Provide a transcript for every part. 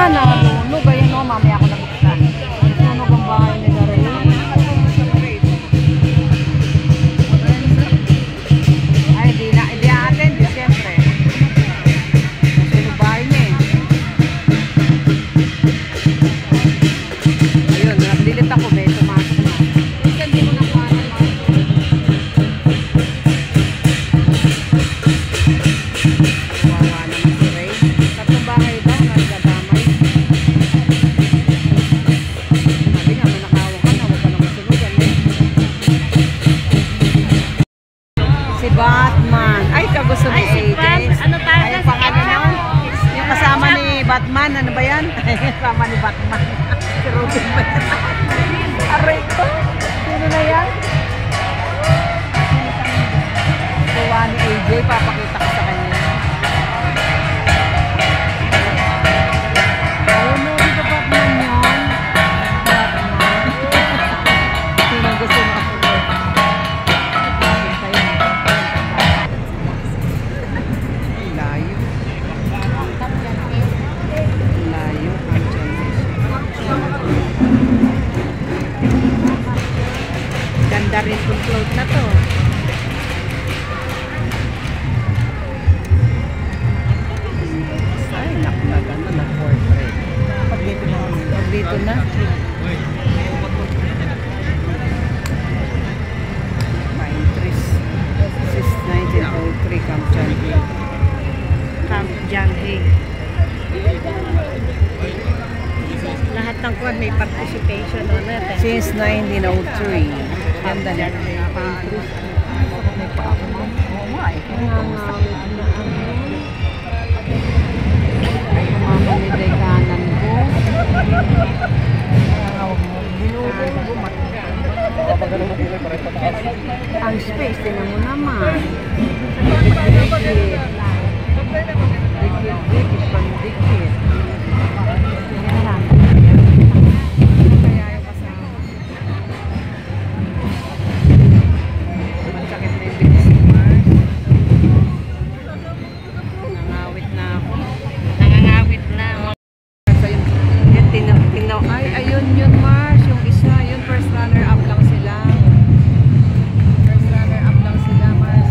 Nalunog. Ayun o, mamaya ako nabuksan. Nalunog ang bahay nila rin. Ay, di atin. Di siyempre. Nasunog bahay niya eh. Ayun, nagdilit ako. May tumasok na. Hindi mo nakuha naman. Kawawa naman si Ray. Tatlong bahay daw. Nagdadamay. Sabi nga, may nakawa ka na. Huwag ka na masunugan eh. Si Batman. Ay, kagusto ni AJ. Ano tayo? Ay, pangalan na. Yung kasama ni Batman. Ano ba yan? Kasama ni Batman. Si Robin ba yan? Aray ko. Sino na yan? Tuwa ni AJ. Papakita ko sa kanya. Ayun mo, di ba Batman yun? Batman. Sino gusto mo ako? Layo. Layo. Ganda rin kung float na to. Ay, nakulagan na portrait. Pag dito na. Pag dito na. Pine trees. This is 1903 Camp Janhay. Camp Janhay. Lahat ng kuwan may participation on it. Since 1903. Ganda na. Pine trees. May pa ako mo. Oo nga eh. Mamaliday kanan ko. Ang space, tinan mo naman. Dikit. Dikit, pandikit. Tingnan lang. Kaya yung kasama. Masakit na yung bilis ni Mars. Nangawit na ako. Nangangawit na. Yan, tinaw. Ay, ayun yun Mars. Yung isa, yun first runner up lang sila. First runner up lang sila Mars.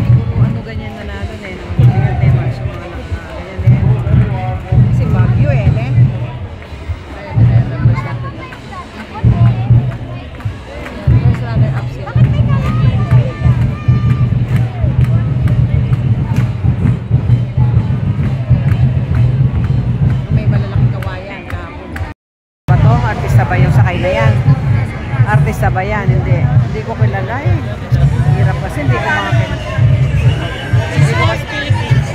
Siguro ano ganyan nanalo na yun. Ganyan na Mars. Yung mga ganyan na yun. Si Baguio eh. Ayun na first runner up. First runner up sila. May malalaking kawayan kahapon. Bato, artista ba yung sakay na yan? Artista ba yan? Hindi ko kilala eh. Hirap kasi hindi ko makakilala. Hindi ko kasi Philippines.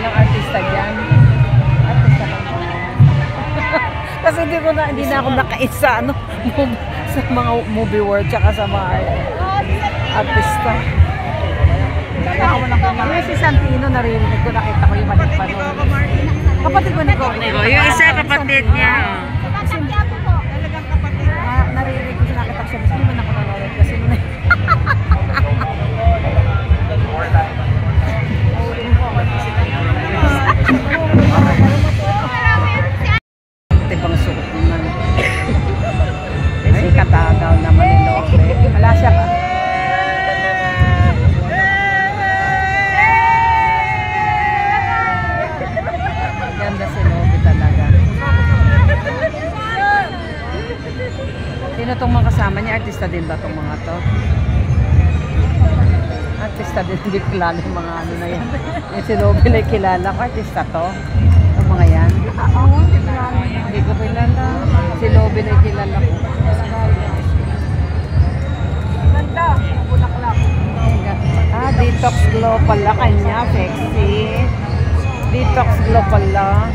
walang artista dyan. Artista lang po. Kasi hindi na ako nakait sa ano, sa mga movie world tsaka sa mga artista. Yung si Santino, naririnig ko, nakita ko yung maliit pa doon. Kapatid mo ni Coco. Yung isa kapatid niya. Talagang kapatid. Naririnig ko, nakita ko siya. Mas hindi man ako nanonood kasi nung tibang suot naman. Ay, katagaw naman ni Lope. Wala siya pa. Ganda si Lope talaga. Sino tong mga kasama niya? Artista din ba tong mga to? Artista din, hindi kilala yung mga ano na yan. Yung si Lope na kilala ko, artista to. Yung mga yan. Oo, hindi ko kilala. Si Lobe na kilala ko. Ganda, bulaklak. Detox glow pala kanya, sexy. Detox glow pala.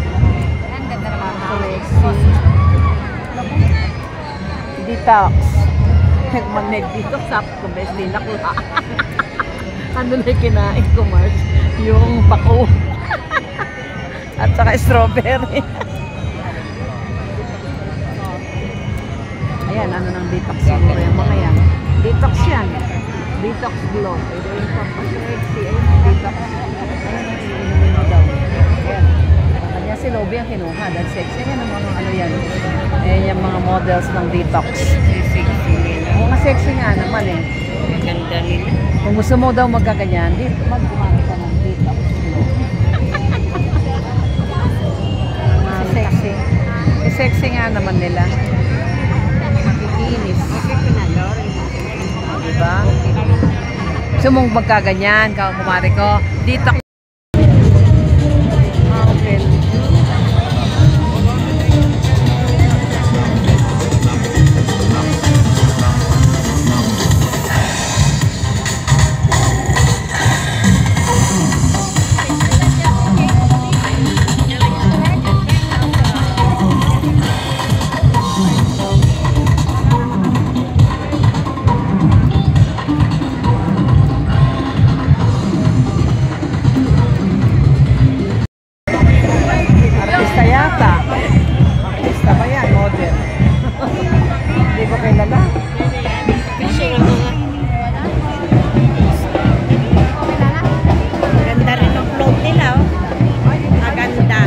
Sexy. Detox. Mag-neg-detox up ko, best din ako. Ano na kinain ko, Mars? Yung pako. At saka strawberry. Ayan, ano ng detox siguro yung mga yan. Detox yan. Detox glow. Ito yung pang-sexy. Ayun, detox. Ayun, inumin mo daw. Ayan. Kanya si Lobby ang kinuha. Dahil sexy. Ayan ang mga ano yan. Ayan yung mga models ng detox. Mga sexy nga naman eh. Ganda nila. Kung gusto mo daw magkaganyan, mag-gumamit ka ng detox glow. Sexy. Sexy nga naman nila. Makikinis. Diba? Gusto mong magkaganyan, kumari ko. Detox. Okay. Artista yata. Artista ba yan? Model. Hindi ko kilala. Ganda rin ang float nila, oh. Maganda.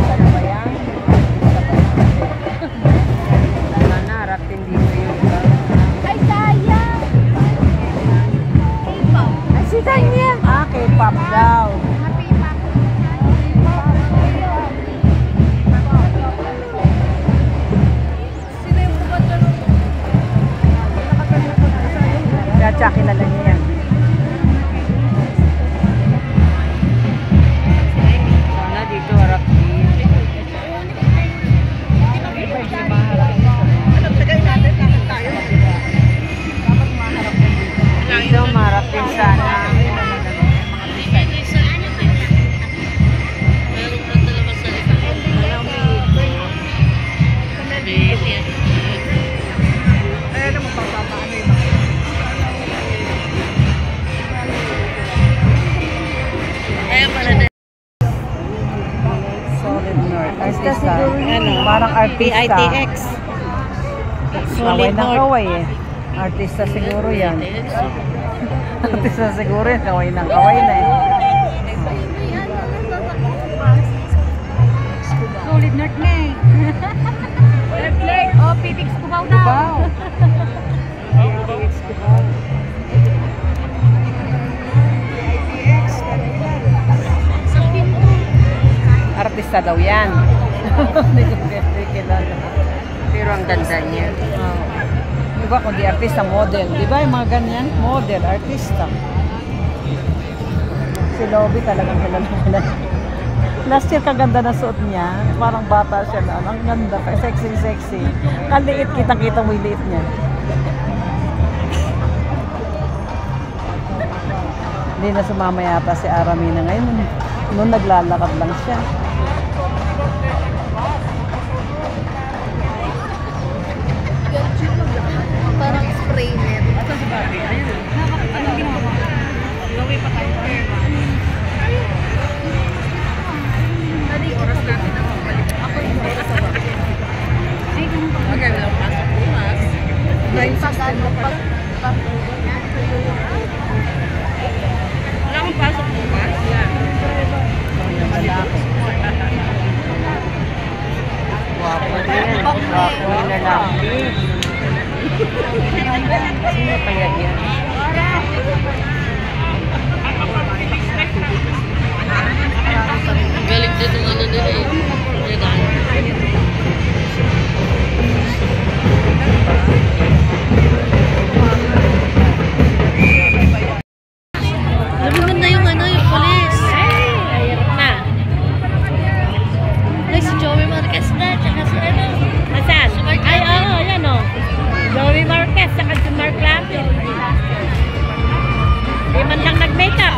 Ano ba yan? Nanarap din dito yung Ay, sayang! K-pop. ay, si Tanya. Ah, K-pop daw. Happy pa. Sino yung kumanta nung... Kaya tsaka kilala niya yan. Sana dito harap dito marap din sana. Solid North. Artista. Ano? Parang artista. PITX. Kaway Solid na North. kaway eh. Artista siguro yan. Artista siguro yan. Kaway na kaway na eh. Solid North na eh. Oh, PTX Cubao daw. Wow. Artista daw yan. Hindi ko kilala. Pero ang ganda niya. Oh. Diba kung di artista, model. Diba yung mga ganyan? Model, artista. Si Lobby talagang kilala. Last year kaganda na suot niya. Parang bata siya na. Ang ganda. Sexy. Kaliit, kitang-kita mo yung liit niya. Hindi na sumama yata si Aramina ngayon. Noon naglalakad lang siya. Parang spray net. Anong ginawa mo? Gawin pa tayo. Oras natin na mabalik. Ako yung Ay, ganun pa. Okay, walang pasok bukas. Wala akong pasok bukas. Wapo din. Wapo yung lalaki. Sino pa yan? Galing din ng ano nila eh. Lumipad na yung ano, yung police. Ayun na. Ay, si Joey Marquez na. Tsaka si ano. Asan? Ay, oo, yan o. Joey Marquez, saka si Mark Lapid. Di man lang nag-makeup.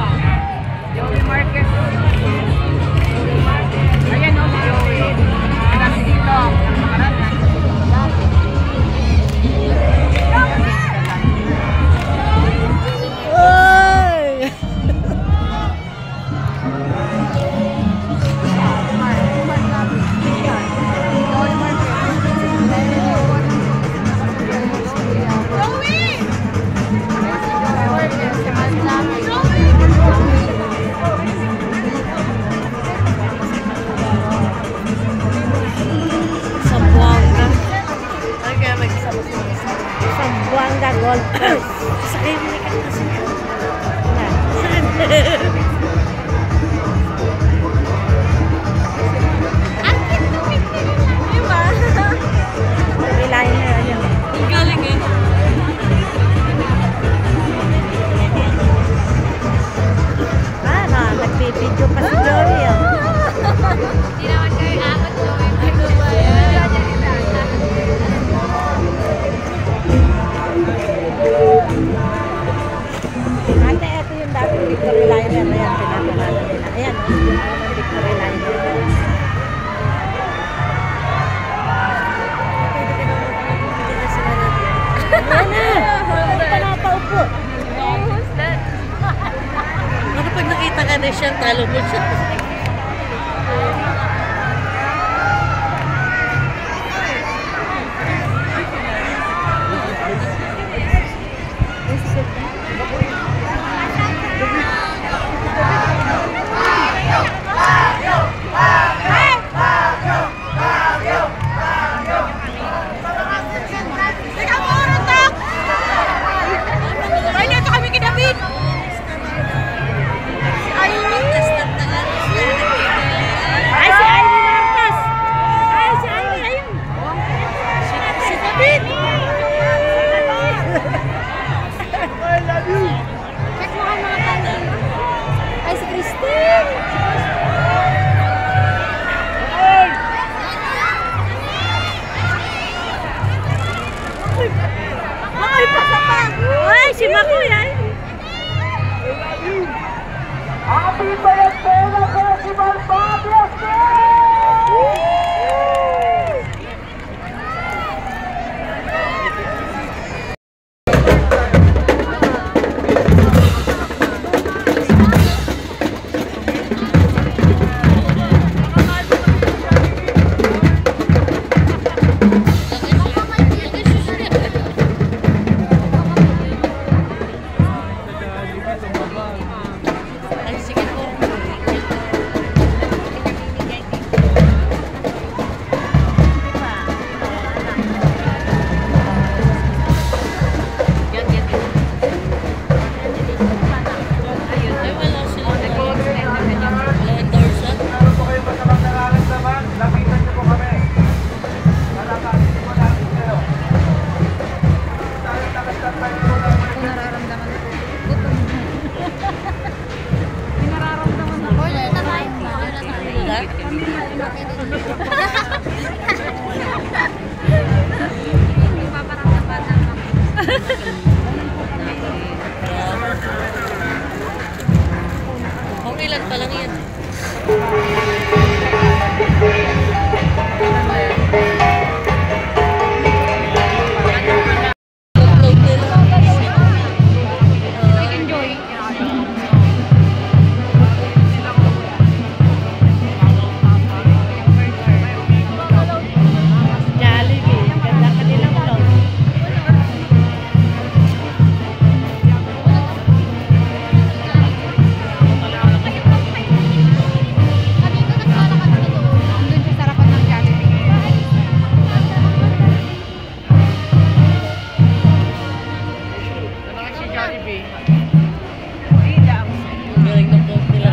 Joey Marquez. Talo mo siya. Ay, si Ivy Marcos! Ay, si Ivy, ayun! Si David! Check mo ang mga tao. Ay, si Christine. Ay, pasa pa! Ay, si Makoy, ay! Ay, sige po. Ay, wala sila. Wala endorser. Order na tayo. Order na tayo. Wala? Paparang bata mo. Okay lang pa lang yan. Enjoy. Jollibee. Ganda kanilang vlog. Sabi ko, naglalakad ka doon. Doon sa sarapan ng Jollibee. Galing ng vlog nila.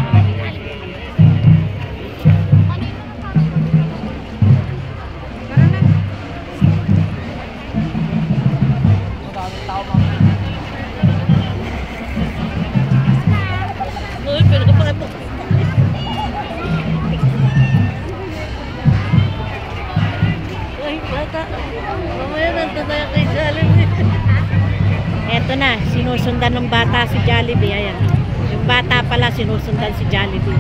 Uy, pero kapag ito. Uy, bata. Mamaya nandun na yan kay Jollibee. Eto na, sinusundan ng bata si Jollibee. Ayan. Yung bata pala sinusundan si Jollibee.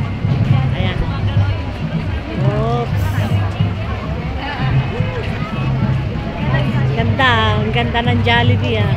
Ayan. Oops. Ganda, ang ganda ng Jollibee ah.